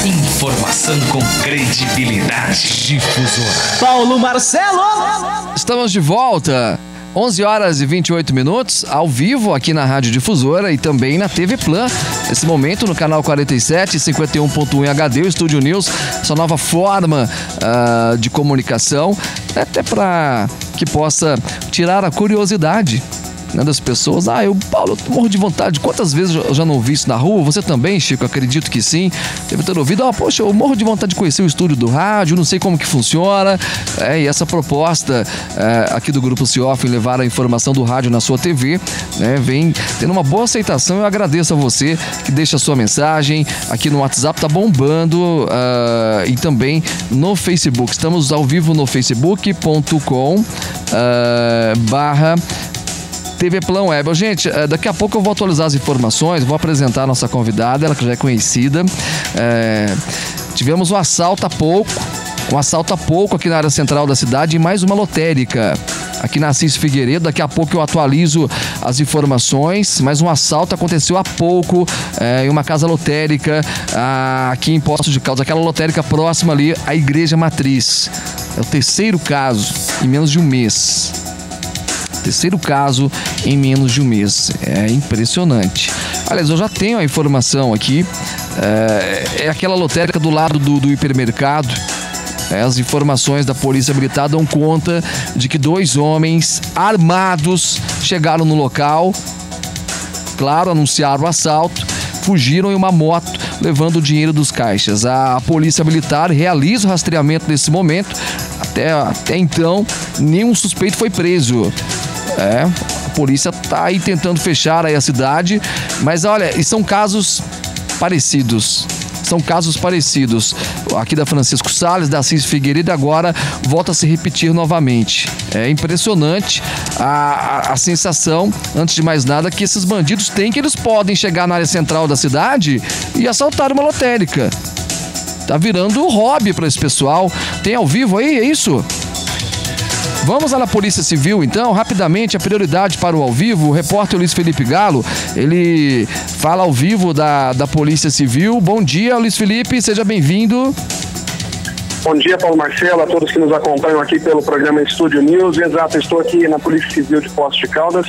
Informação com credibilidade. Difusora. Paulo Marcelo! Estamos de volta. 11 horas e 28 minutos, ao vivo aqui na Rádio Difusora e também na TV Plan. Nesse momento no canal 47, 51.1 em HD, o Estúdio News, essa nova forma de comunicação, até para que possa tirar a curiosidade, né, das pessoas. Paulo, eu morro de vontade. Quantas vezes eu já não ouvi isso na rua? Você também, Chico? Acredito que sim. Deve ter ouvido. Poxa, eu morro de vontade de conhecer o estúdio do rádio, não sei como que funciona. E essa proposta aqui do Grupo Cioff em levar a informação do rádio na sua TV, né, vem tendo uma boa aceitação. Eu agradeço a você que deixa a sua mensagem aqui no WhatsApp, tá bombando, e também no Facebook. Estamos ao vivo no facebook.com barra TV Plan Web. Gente, daqui a pouco eu vou atualizar as informações, vou apresentar a nossa convidada, ela que já é conhecida. Tivemos um assalto há pouco aqui na área central da cidade e mais uma lotérica aqui na Assis Figueiredo. Daqui a pouco eu atualizo as informações, mas um assalto aconteceu há pouco em uma casa lotérica aqui em Poços de Caldas, aquela lotérica próxima ali à Igreja Matriz. É o terceiro caso em menos de um mês. Terceiro caso em menos de um mês. É impressionante. Aliás, eu já tenho a informação aqui. É aquela lotérica do lado do hipermercado. As informações da Polícia Militar dão conta de que 2 homens armados chegaram no local. Claro, anunciaram o assalto. Fugiram em uma moto, levando o dinheiro dos caixas. A Polícia Militar realiza o rastreamento nesse momento. Até então, nenhum suspeito foi preso. A polícia tá aí tentando fechar aí a cidade, mas olha, e são casos parecidos. Aqui da Francisco Salles, da Assis Figueiredo, agora volta a se repetir novamente. É impressionante a sensação, antes de mais nada, que esses bandidos têm, que eles podem chegar na área central da cidade e assaltar uma lotérica. Tá virando hobby para esse pessoal. Tem ao vivo aí, é isso? Vamos lá na Polícia Civil, então, rapidamente, a prioridade para o ao vivo. O repórter Luiz Felipe Galo, ele fala ao vivo da Polícia Civil. Bom dia, Luiz Felipe, seja bem-vindo. Bom dia, Paulo Marcelo, a todos que nos acompanham aqui pelo programa Estúdio News. Exato, estou aqui na Polícia Civil de Poços de Caldas,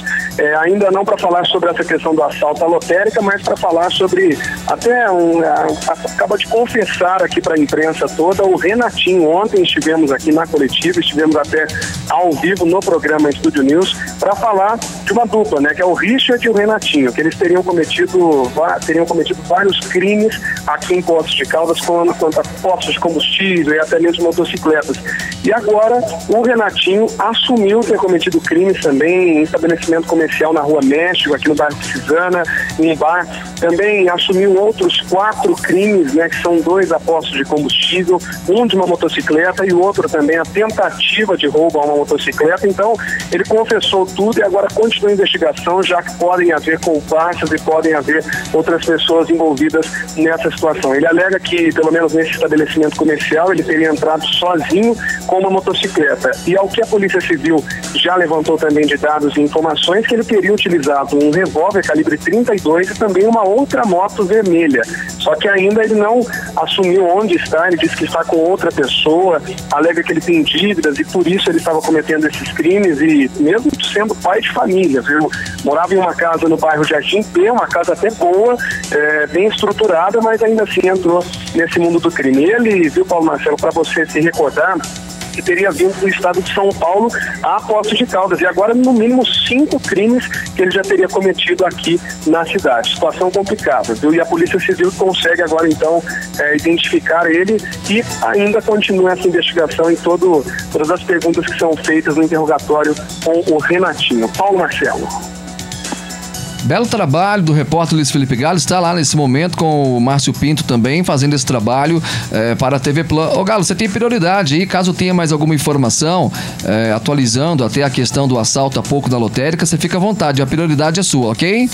ainda não para falar sobre essa questão do assalto à lotérica, mas para falar sobre acaba de confessar aqui para a imprensa toda o Renatinho. Ontem estivemos aqui na coletiva, estivemos até ao vivo no programa Estúdio News para falar de uma dupla, né, que é o Richard e o Renatinho, que eles teriam cometido vários crimes aqui em Poços de Caldas, quanto a postos de combustível e até mesmo motocicletas. E agora o Renatinho assumiu ter cometido crimes também em estabelecimento comercial na Rua México, aqui no bairro Cisana, em um bar. Também assumiu outros 4 crimes, né, que são 2 a postos de combustível, um de uma motocicleta e o outro também a tentativa de roubo a uma motocicleta. Então, ele confessou tudo e agora continua a investigação, já que podem haver comparsas e podem haver outras pessoas envolvidas nessa situação. Ele alega que, pelo menos nesse estabelecimento comercial, ele teria entrado sozinho com uma motocicleta. E ao que a Polícia Civil já levantou também de dados e informações, que ele teria utilizado um revólver calibre 32 e também uma outra moto vermelha. Só que ainda ele não assumiu onde está, ele disse que está com outra pessoa, alega que ele tem dívidas e por isso ele estava cometendo esses crimes, e mesmo sendo pai de família, viu? Morava em uma casa no bairro Jardim P, uma casa até boa, bem estruturada, mas ainda assim entrou nesse mundo do crime. Ele, viu, Paulo Marcelo, para você se recordar, que teria vindo do estado de São Paulo a Poços de Caldas, e agora no mínimo 5 crimes que ele já teria cometido aqui na cidade. Situação complicada, viu? E a Polícia Civil consegue agora então identificar ele, e ainda continua essa investigação em todas as perguntas que são feitas no interrogatório com o Renatinho. Paulo Marcelo. Belo trabalho do repórter Luiz Felipe Galo, está lá nesse momento com o Márcio Pinto também, fazendo esse trabalho para a TV Plan. Ô Galo, você tem prioridade aí, caso tenha mais alguma informação, atualizando até a questão do assalto há pouco da lotérica, você fica à vontade, a prioridade é sua, ok?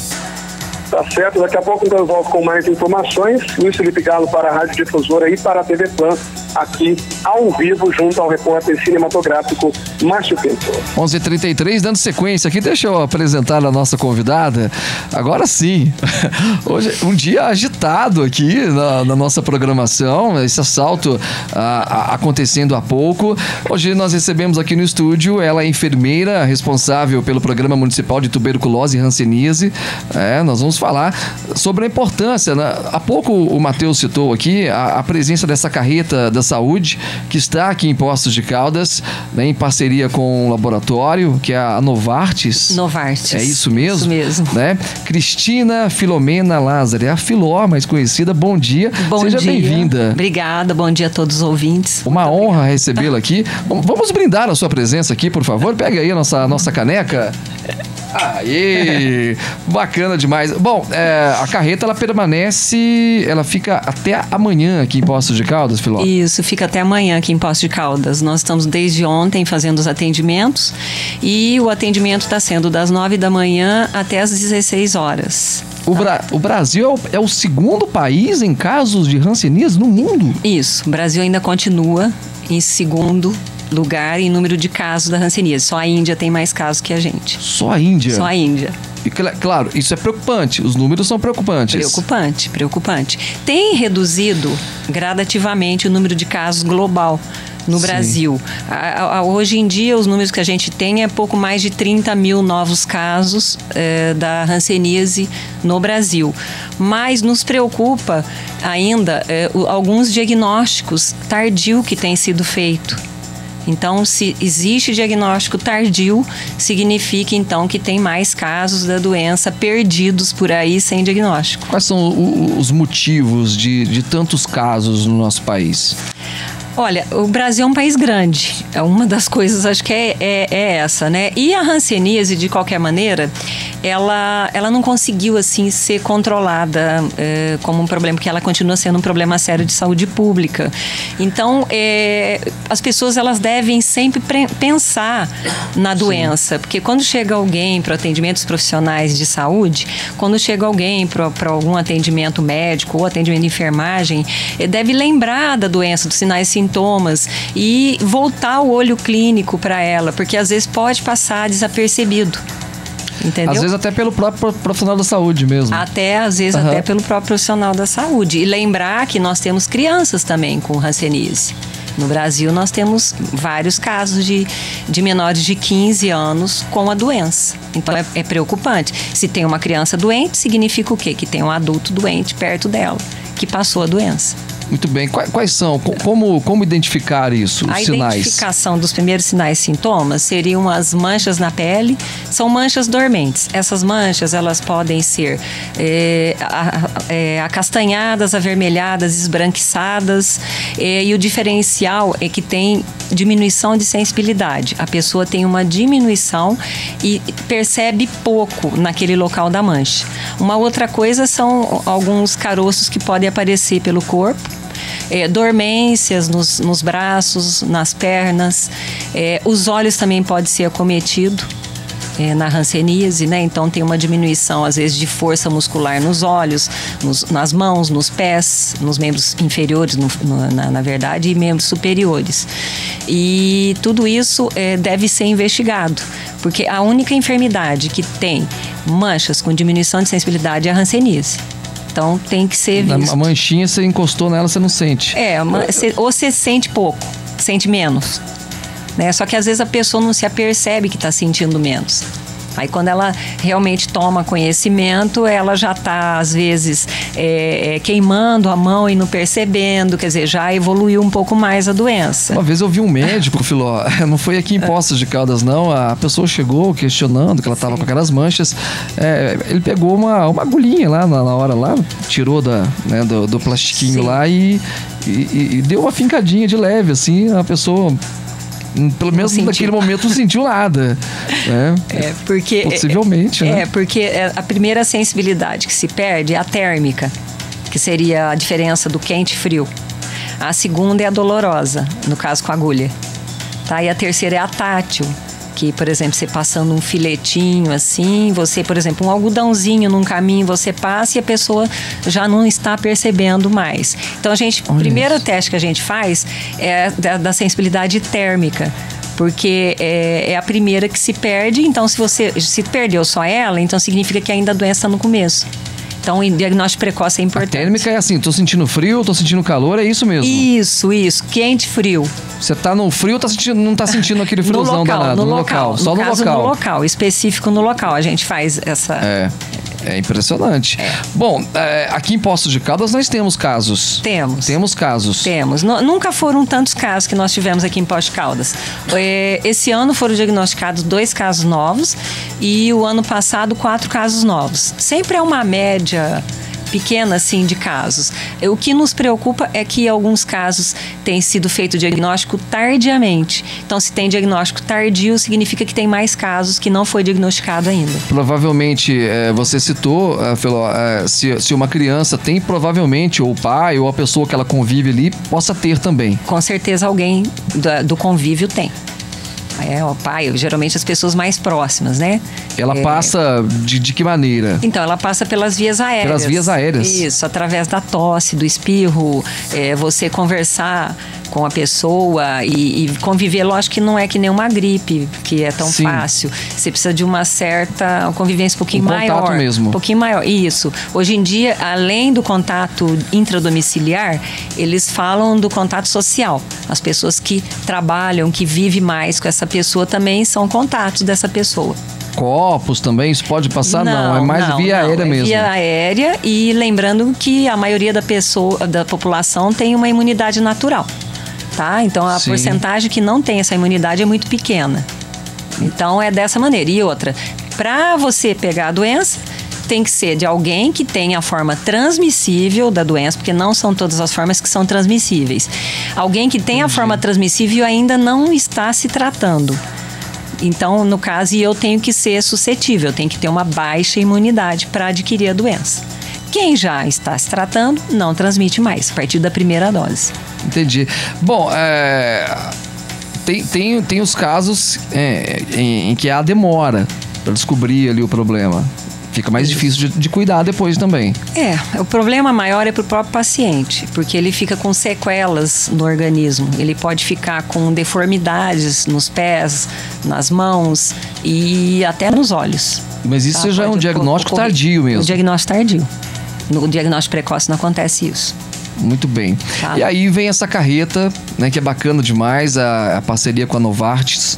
Tá certo, daqui a pouco então eu volto com mais informações. Luiz Felipe Galo para a Rádio Difusora e para a TV Plan, aqui ao vivo junto ao repórter cinematográfico Márcio Pinto. 11h33, dando sequência aqui, deixa eu apresentar a nossa convidada. Agora sim, hoje um dia agitado aqui na nossa programação, esse assalto acontecendo há pouco. Hoje nós recebemos aqui no estúdio, ela é enfermeira responsável pelo Programa Municipal de Tuberculose e Hanseníase. Nós vamos falar sobre a importância, né? Há pouco o Matheus citou aqui a presença dessa carreta da saúde que está aqui em Poços de Caldas, né, em parceria com o laboratório, que é a Novartis. Novartis. É isso mesmo? Isso mesmo. Né? Cristina Filomena Lázaro, é a Filó, mais conhecida. Bom dia. Seja bem-vinda. Obrigada, bom dia a todos os ouvintes. Uma honra recebê-la aqui. Vamos brindar a sua presença aqui, por favor. Pega aí a nossa caneca. Aí, bacana demais. Bom, a carreta, ela fica até amanhã aqui em Poços de Caldas, Filó? Isso, fica até amanhã aqui em Poços de Caldas. Nós estamos desde ontem fazendo os atendimentos e o atendimento está sendo das 9 da manhã até as 16 horas. O Brasil é o segundo país em casos de hanseníase no mundo? Isso, o Brasil ainda continua em segundo lugar em número de casos da hanseníase. Só a Índia tem mais casos que a gente. Só a Índia? Só a Índia. E, claro, isso é preocupante. Os números são preocupantes. Preocupante. Tem reduzido gradativamente o número de casos global no Brasil. Hoje em dia, os números que a gente tem é pouco mais de 30 mil novos casos da hanseníase no Brasil. Mas nos preocupa ainda alguns diagnósticos tardios que têm sido feitos. Então, se existe diagnóstico tardio, significa então que tem mais casos da doença perdidos por aí sem diagnóstico. Quais são os motivos de tantos casos no nosso país? Olha, o Brasil é um país grande. Uma das coisas, acho que é essa, né? E a hanseníase, de qualquer maneira, ela não conseguiu, assim, ser controlada como um problema, porque ela continua sendo um problema sério de saúde pública. Então, as pessoas, elas devem sempre pensar na doença, porque quando chega alguém para atendimentos profissionais de saúde, quando chega alguém para algum atendimento médico ou atendimento de enfermagem, deve lembrar da doença, dos sinais e sintomas e voltar o olho clínico para ela, porque às vezes pode passar desapercebido. Entendeu? Às vezes até pelo próprio profissional da saúde mesmo. Às vezes até pelo próprio profissional da saúde. E lembrar que nós temos crianças também com hanseníase. No Brasil nós temos vários casos de menores de 15 anos com a doença. Então é preocupante. Se tem uma criança doente, significa o quê? Que tem um adulto doente perto dela, que passou a doença. Muito bem. Quais são? Como identificar isso? Os sinais? A identificação dos primeiros sinais e sintomas seriam as manchas na pele. São manchas dormentes. Essas manchas, elas podem ser acastanhadas, avermelhadas, esbranquiçadas. E o diferencial é que tem diminuição de sensibilidade. A pessoa tem uma diminuição e percebe pouco naquele local da mancha. Uma outra coisa são alguns caroços que podem aparecer pelo corpo. Dormências nos braços, nas pernas. Os olhos também podem ser acometidos na hanseníase, né? Então tem uma diminuição, às vezes, de força muscular nos olhos, nas mãos, nos pés, nos membros inferiores, na verdade, e membros superiores. E tudo isso deve ser investigado, porque a única enfermidade que tem manchas com diminuição de sensibilidade é a hanseníase. Então tem que ser visto. A manchinha, você encostou nela, você não sente. Ou você sente pouco, sente menos. Né? Só que às vezes a pessoa não se apercebe que está sentindo menos. Aí quando ela realmente toma conhecimento, ela já está, às vezes, queimando a mão e não percebendo, quer dizer, já evoluiu um pouco mais a doença. Uma vez eu vi um médico, Filó, não foi aqui em Poços de Caldas, não, a pessoa chegou questionando que ela estava com aquelas manchas, ele pegou uma agulhinha lá na hora, lá, tirou do plastiquinho lá e deu uma fincadinha de leve, assim, a pessoa... Pelo menos naquele momento não sentiu nada. Né? Porque... Possivelmente, né? Porque a primeira sensibilidade que se perde é a térmica, que seria a diferença do quente e frio. A segunda é a dolorosa, no caso com a agulha. Tá? E a terceira é a tátil, que, por exemplo, você passando um filetinho assim, você, por exemplo, um algodãozinho num caminho, você passa e a pessoa já não está percebendo mais. Então, o primeiro teste que a gente faz é da sensibilidade térmica, porque é a primeira que se perde. Então, se perdeu só ela, então significa que ainda a doença está no começo. Então, o diagnóstico precoce é importante. A térmica é assim, tô sentindo frio, tô sentindo calor, é isso mesmo? Isso, quente, frio. Você tá no frio, não tá sentindo aquele friozão danado. No local. Só no local. No local, específico no local. A gente faz essa... É impressionante. Bom, aqui em Poços de Caldas nós temos casos. Temos casos. Temos. Nunca foram tantos casos que nós tivemos aqui em Poços de Caldas. Esse ano foram diagnosticados 2 casos novos e o ano passado 4 casos novos. Sempre é uma média pequena, assim, de casos. O que nos preocupa é que alguns casos têm sido feito diagnóstico tardiamente. Então, se tem diagnóstico tardio, significa que tem mais casos que não foi diagnosticado ainda. Provavelmente, você citou, Filó, se uma criança tem, provavelmente, ou o pai ou a pessoa que ela convive ali, possa ter também. Com certeza alguém do convívio tem. O pai, geralmente as pessoas mais próximas, né? Ela passa de que maneira? Então, ela passa pelas vias aéreas. Pelas vias aéreas? Isso, através da tosse, do espirro, você conversar com a pessoa e conviver, lógico que não é que nem uma gripe, que é tão fácil. Você precisa de uma certa convivência um pouquinho maior. Contato mesmo. Um pouquinho maior, isso. Hoje em dia, além do contato intradomiciliar, eles falam do contato social. As pessoas que trabalham, que vivem mais com essa pessoa também são contatos dessa pessoa. Copos também, isso pode passar? Não, é mais via aérea mesmo. Via aérea, e lembrando que a maioria da população tem uma imunidade natural, tá? Então a porcentagem que não tem essa imunidade é muito pequena. Então é dessa maneira. E outra, para você pegar a doença, tem que ser de alguém que tenha a forma transmissível da doença, porque não são todas as formas que são transmissíveis. Alguém que tem a forma transmissível e ainda não está se tratando. Então, no caso, eu tenho que ser suscetível, eu tenho que ter uma baixa imunidade para adquirir a doença. Quem já está se tratando, não transmite mais, a partir da primeira dose. Entendi. Bom, tem os casos em que há demora para descobrir ali o problema. Fica mais difícil de cuidar depois também. O problema maior é para o próprio paciente, porque ele fica com sequelas no organismo. Ele pode ficar com deformidades nos pés, nas mãos e até nos olhos. Mas isso já é um diagnóstico tardio mesmo. Um diagnóstico tardio. No diagnóstico precoce não acontece isso. Muito bem. Tá. E aí vem essa carreta, né, que é bacana demais, a parceria com a Novartis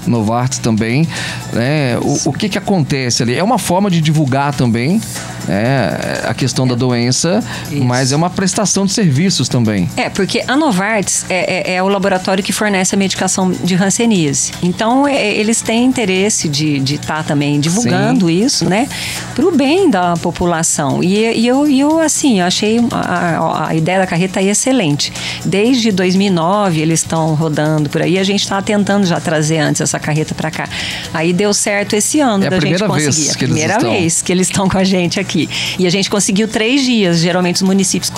também, né? O que acontece ali? É uma forma de divulgar também, né, a questão da doença, mas é uma prestação de serviços também. Porque a Novartis é o laboratório que fornece a medicação de hanseníase. Então, eles têm interesse de estar também divulgando isso, né, para o bem da população. E eu assim, eu achei a ideia da carreta aí excelente. Desde 2009 eles estão rodando por aí. A gente estava tentando já trazer antes essa carreta para cá. Aí deu certo esse ano da gente conseguir. Primeira vez que eles estão com a gente aqui. E a gente conseguiu 3 dias. Geralmente os municípios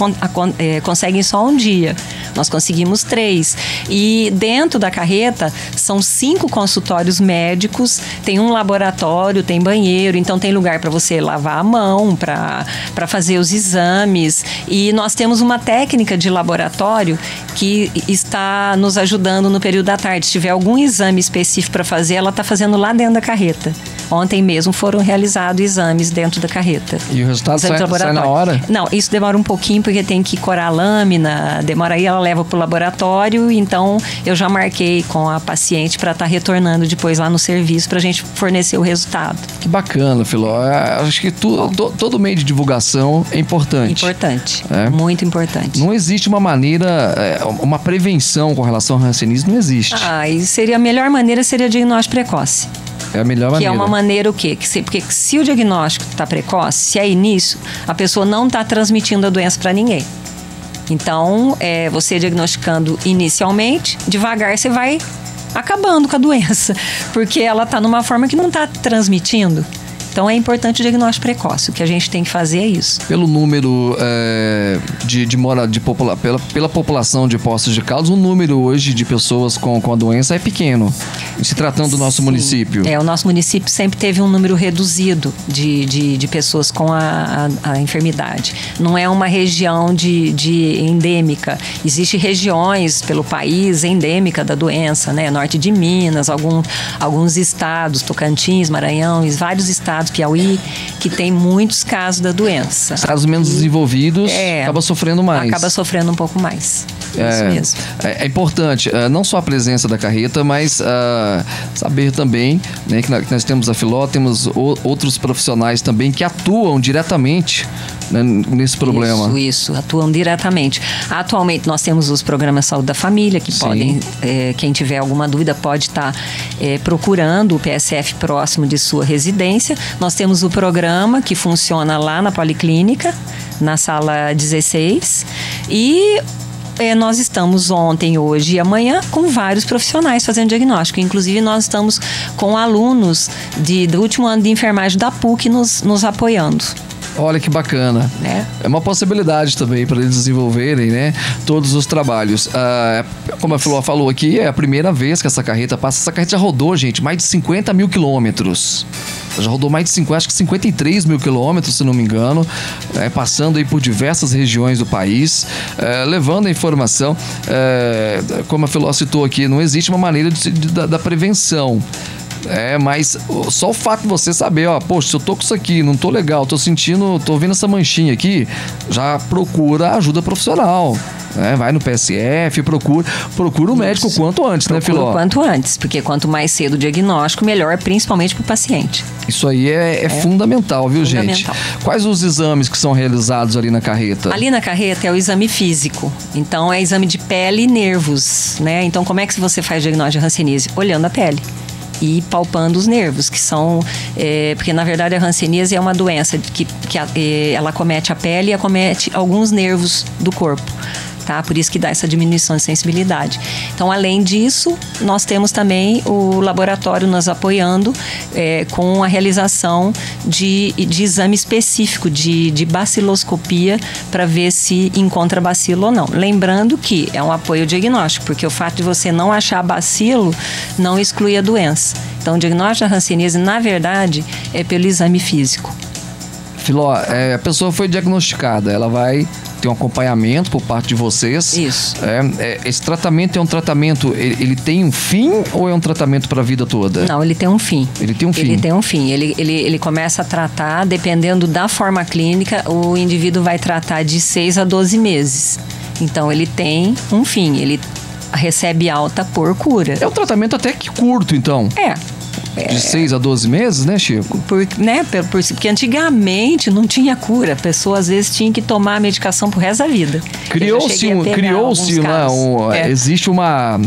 conseguem só um dia. Nós conseguimos 3. E dentro da carreta são 5 consultórios médicos, tem um laboratório, tem banheiro, então tem lugar para você lavar a mão, para fazer os exames. E nós temos uma técnica de laboratório que está nos ajudando no período da tarde. Se tiver algum exame específico para fazer, ela está fazendo lá dentro da carreta. Ontem mesmo foram realizados exames dentro da carreta. E o resultado sai na hora? Não, isso demora um pouquinho porque tem que corar a lâmina, demora aí, ela leva para o laboratório, então eu já marquei com a paciente para estar retornando depois lá no serviço para a gente fornecer o resultado. Que bacana, Filó. Acho que todo meio de divulgação é importante. Importante, muito importante. Não existe uma maneira, uma prevenção com relação ao hanseníase, não existe. E a melhor maneira seria o diagnóstico precoce. É a melhor maneira. Que é uma maneira o quê? Porque se o diagnóstico está precoce, se é início, a pessoa não está transmitindo a doença para ninguém. Então, você diagnosticando inicialmente, devagar você vai acabando com a doença, porque ela está numa forma que não está transmitindo. Então é importante o diagnóstico precoce. O que a gente tem que fazer é isso. Pelo número pela população de Poços de Caldas, o número hoje de pessoas com a doença é pequeno, se tratando do nosso município. O nosso município sempre teve um número reduzido de pessoas com a enfermidade. Não é uma região de endêmica. Existem regiões pelo país endêmica da doença, né? Norte de Minas, alguns estados, Tocantins, Maranhão, vários estados, Piauí, que tem muitos casos da doença. Estados menos desenvolvidos acaba sofrendo mais. Acaba sofrendo um pouco mais. Isso mesmo. É importante, não só a presença da carreta, mas saber também, né, que nós temos a Filó, temos outros profissionais também que atuam diretamente, né, nesse problema. Isso, atuam diretamente. Atualmente nós temos os programas Saúde da Família, que podem, quem tiver alguma dúvida pode estar procurando o PSF próximo de sua residência. Nós temos o programa que funciona lá na Policlínica, na sala 16, e nós estamos ontem, hoje e amanhã com vários profissionais fazendo diagnóstico. Inclusive, nós estamos com alunos do último ano de enfermagem da PUC nos apoiando. Olha que bacana. É uma possibilidade também para eles desenvolverem, né, todos os trabalhos. Como a Filó falou aqui, é a primeira vez que essa carreta passa. Essa carreta já rodou, gente, mais de 50 mil quilômetros. Já rodou mais de acho que 53 mil quilômetros, se não me engano, passando aí por diversas regiões do país, levando a informação. Como a Filó citou aqui, não existe uma maneira da prevenção. Mas só o fato de você saber, poxa, se eu tô com isso aqui, não tô legal, tô vendo essa manchinha aqui, já procura ajuda profissional. Vai no PSF, procura o médico o quanto antes, né, Filó? O quanto antes, porque quanto mais cedo o diagnóstico, melhor, principalmente para o paciente. Isso aí é fundamental, viu, gente? Quais os exames que são realizados ali na carreta? Ali na carreta é o exame físico. Então, é exame de pele e nervos, né? Então, como é que você faz o diagnóstico de hanseníase? Olhando a pele e palpando os nervos, que são... porque, na verdade, a hanseníase é uma doença que ela acomete a pele e acomete alguns nervos do corpo. Tá? Por isso que dá essa diminuição de sensibilidade. Então, além disso, nós temos também o laboratório nos apoiando com a realização de exame específico de baciloscopia para ver se encontra bacilo ou não. Lembrando que é um apoio diagnóstico, porque o fato de você não achar bacilo não exclui a doença. Então, o diagnóstico da hanseníase, na verdade, é pelo exame físico. Filó, a pessoa foi diagnosticada, ela vai ter um acompanhamento por parte de vocês. Isso. Esse tratamento é um tratamento, ele tem um fim ou é um tratamento para a vida toda? Não, ele tem um fim. Ele tem um fim? Ele tem um fim. Ele começa a tratar, dependendo da forma clínica, o indivíduo vai tratar de 6 a 12 meses. Então, ele tem um fim, ele recebe alta por cura. É um tratamento até que curto, então. De 6 a 12 meses, né, Chico? Porque antigamente não tinha cura. A pessoa, às vezes, tinha que tomar a medicação pro resto da vida. Criou-se lá, existe uma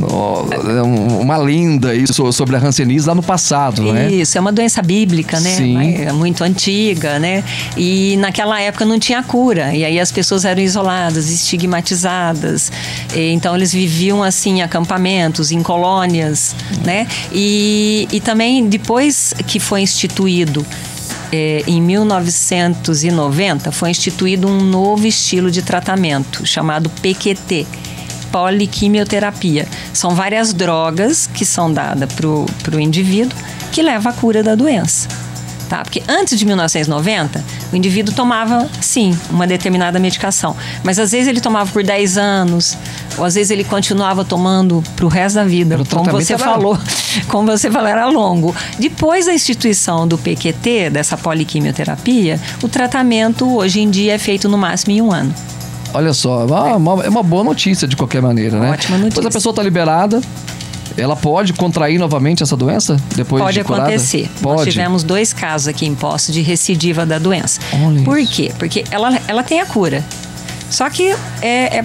lenda sobre a hanseníase lá no passado, né? Isso, é uma doença bíblica, né? Sim. É muito antiga, né? E naquela época não tinha cura. E aí as pessoas eram isoladas, estigmatizadas. Então, eles viviam, assim, em acampamentos, em colônias, né? E também, depois que foi instituído, em 1990, foi instituído um novo estilo de tratamento, chamado PQT, poliquimioterapia. São várias drogas que são dadas para o indivíduo que leva à cura da doença. Tá? Porque antes de 1990, o indivíduo tomava, sim, uma determinada medicação. Mas às vezes ele tomava por 10 anos, ou às vezes ele continuava tomando para o resto da vida. Como você falou, era longo. Depois da instituição do PQT, dessa poliquimioterapia, o tratamento hoje em dia é feito no máximo em 1 ano. Olha só, é uma boa notícia de qualquer maneira, né? Ótima notícia. Depois a pessoa está liberada. Ela pode contrair novamente essa doença? Depois pode de curada? Acontecer. Pode. Nós tivemos 2 casos aqui em Poços de recidiva da doença. Olha Por isso. quê? Porque ela tem a cura. Só que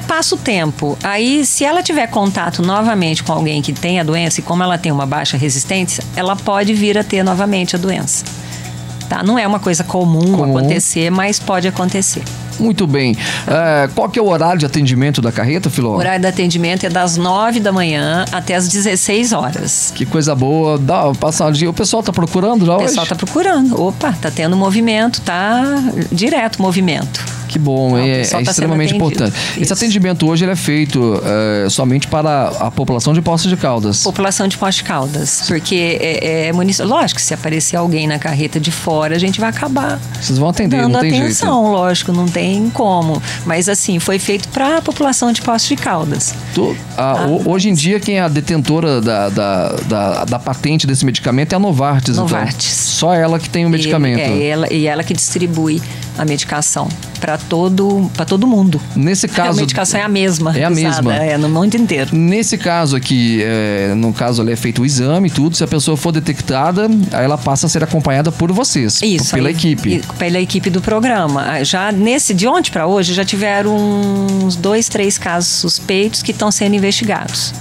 passa o tempo. Aí, se ela tiver contato novamente com alguém que tem a doença, e como ela tem uma baixa resistência, ela pode vir a ter novamente a doença. Tá? Não é uma coisa comum acontecer, mas pode acontecer. Muito bem. Qual que é o horário de atendimento da carreta, Filó? O horário de atendimento é das 9 da manhã até as 16 horas. Que coisa boa. Dá passadinha. O pessoal tá procurando já hoje? O pessoal tá procurando. Opa, tá tendo movimento, tá direto movimento. Que bom, é extremamente importante. Isso. Esse atendimento hoje ele é feito somente para a população de Poços de Caldas. População de Poços de Caldas, porque lógico, se aparecer alguém na carreta de fora, a gente vai acabar. Vocês vão atender, dando não tem atenção, jeito. Lógico, não tem como. Mas assim, foi feito para a população de Poços de Caldas. Hoje em dia, quem é a detentora da patente desse medicamento é a Novartis. Novartis. Então. Só ela que tem o medicamento. Ela que distribui a medicação para todo mundo. Nesse caso, a medicação é a mesma. É a mesma. No mundo inteiro. Nesse caso aqui, no caso ali é feito o exame e tudo, se a pessoa for detectada, aí ela passa a ser acompanhada por vocês. Isso. Pela equipe. Pela equipe do programa. Já de ontem para hoje, já tiveram uns 2, 3 casos suspeitos que estão sendo investigados.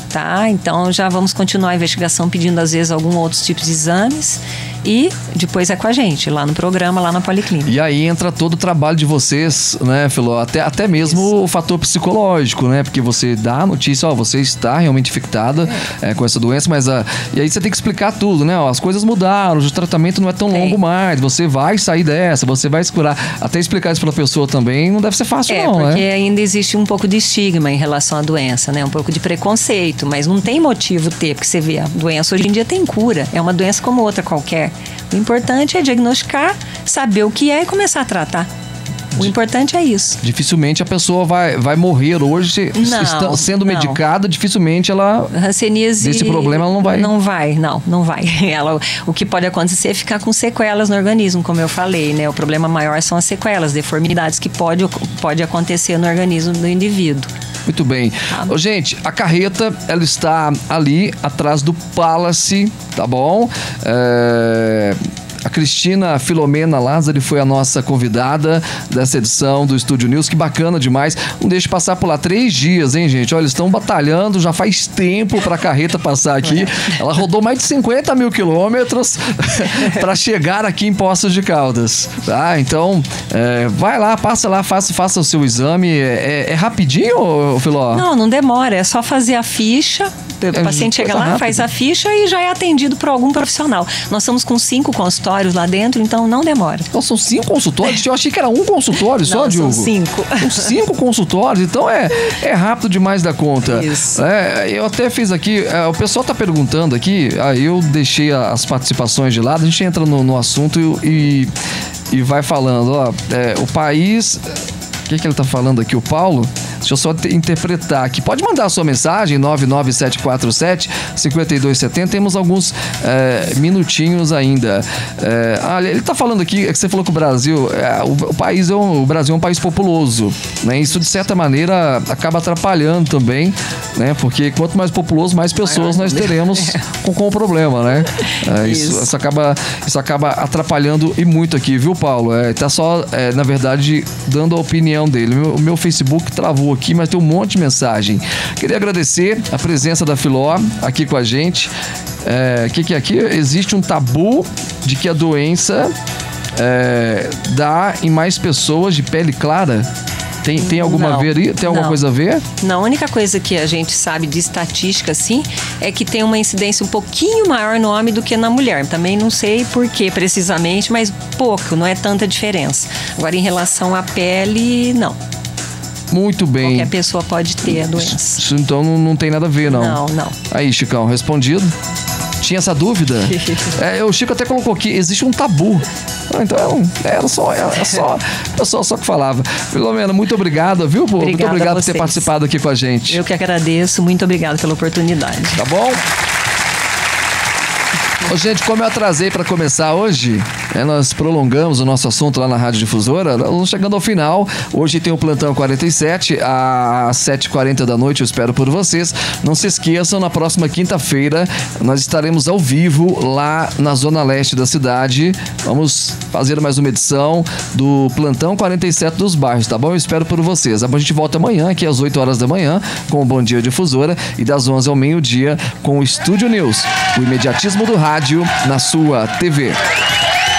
Tá? Então já vamos continuar a investigação pedindo às vezes algum outros tipos de exames e depois é com a gente, lá no programa, lá na Policlínica. E aí entra todo o trabalho de vocês, né, Filó? Até mesmo Isso. o fator psicológico, né? Porque você dá a notícia, você está realmente infectada com essa doença, mas e aí você tem que explicar tudo, né? As coisas mudaram, o tratamento não é tão longo mais, você vai sair dessa, você vai se curar. Até explicar isso pra pessoa também não deve ser fácil não, né? Porque ainda existe um pouco de estigma em relação à doença, né? Um pouco de preconceito, mas não tem motivo porque você vê, a doença hoje em dia tem cura, é uma doença como outra qualquer. O importante é diagnosticar, saber o que é e começar a tratar. O importante é isso. Dificilmente a pessoa vai morrer hoje sendo medicada, dificilmente ela... Hanseníase... Desse problema ela não vai... Não vai. O que pode acontecer é ficar com sequelas no organismo, como eu falei, né? O problema maior são as sequelas, deformidades que pode acontecer no organismo do indivíduo. Muito bem. Gente, a carreta, ela está ali atrás do Palace, tá bom? A Cristina Filomena Lázari foi a nossa convidada dessa edição do Estúdio News. Que bacana demais. Não deixe passar por lá 3 dias, hein, gente? Olha, eles estão batalhando já faz tempo para a carreta passar aqui. Ela rodou mais de 50 mil quilômetros para chegar aqui em Poços de Caldas. Tá? Então, vai lá, passa lá, faça o seu exame. É rapidinho, Filó? Não demora. É só fazer a ficha. O paciente chega lá, faz a ficha e já é atendido por algum profissional. Nós estamos com 5 consultórios lá dentro, então não demora. Então são 5 consultórios? Eu achei que era um consultório só, Diogo. São 5. São 5 consultórios, então é rápido demais da conta. Isso. Eu até fiz aqui, o pessoal tá perguntando aqui, eu deixei as participações de lado, a gente entra no assunto e vai falando, o país... O que ele tá falando aqui, o Paulo? Deixa eu só interpretar aqui. Pode mandar a sua mensagem, 99747-5270. Temos alguns minutinhos ainda. Ele tá falando aqui, que você falou que o Brasil, o Brasil é um país populoso, né? Isso, de certa maneira, acaba atrapalhando também, né? Porque quanto mais populoso, mais pessoas nós teremos com o problema, né? Isso acaba atrapalhando e muito aqui, viu, Paulo? Tá só, na verdade, dando a opinião dele. O meu Facebook travou aqui, mas tem um monte de mensagem. Queria agradecer a presença da Filó aqui com a gente. Que aqui existe um tabu de que a doença dá em mais pessoas de pele clara. Tem alguma coisa a ver? Não, a única coisa que a gente sabe de estatística, assim, é que tem uma incidência um pouquinho maior no homem do que na mulher. Também não sei por que precisamente, mas pouco, não é tanta diferença. Agora, em relação à pele, não. Muito bem. Qualquer pessoa pode ter a doença. Isso, então não tem nada a ver, não. Não. Aí, Chicão, respondido? Tinha essa dúvida? O Chico até colocou aqui, existe um tabu. Então, era só que falava. Filomena, muito obrigado, viu? Muito obrigado por ter participado aqui com a gente. Eu que agradeço, muito obrigado pela oportunidade. Tá bom? Gente, como eu atrasei para começar hoje, nós prolongamos o nosso assunto lá na Rádio Difusora, chegando ao final. Hoje tem o Plantão 47, às 7h40 da noite, eu espero por vocês. Não se esqueçam, na próxima quinta-feira, nós estaremos ao vivo lá na Zona Leste da cidade. Vamos fazer mais uma edição do Plantão 47 dos bairros, tá bom? Eu espero por vocês. A gente volta amanhã, aqui às 8 horas da manhã, com o Bom Dia Difusora, e das 11 ao meio-dia, com o Estúdio News, o imediatismo do rádio na sua TV.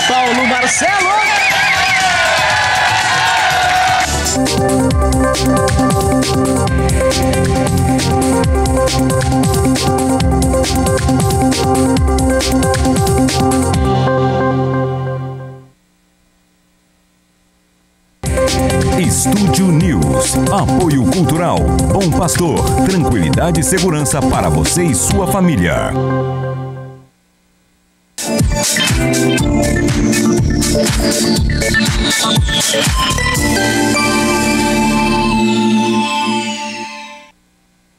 Paulo Marcelo! Apoio Cultural. Bom Pastor. Tranquilidade e segurança para você e sua família.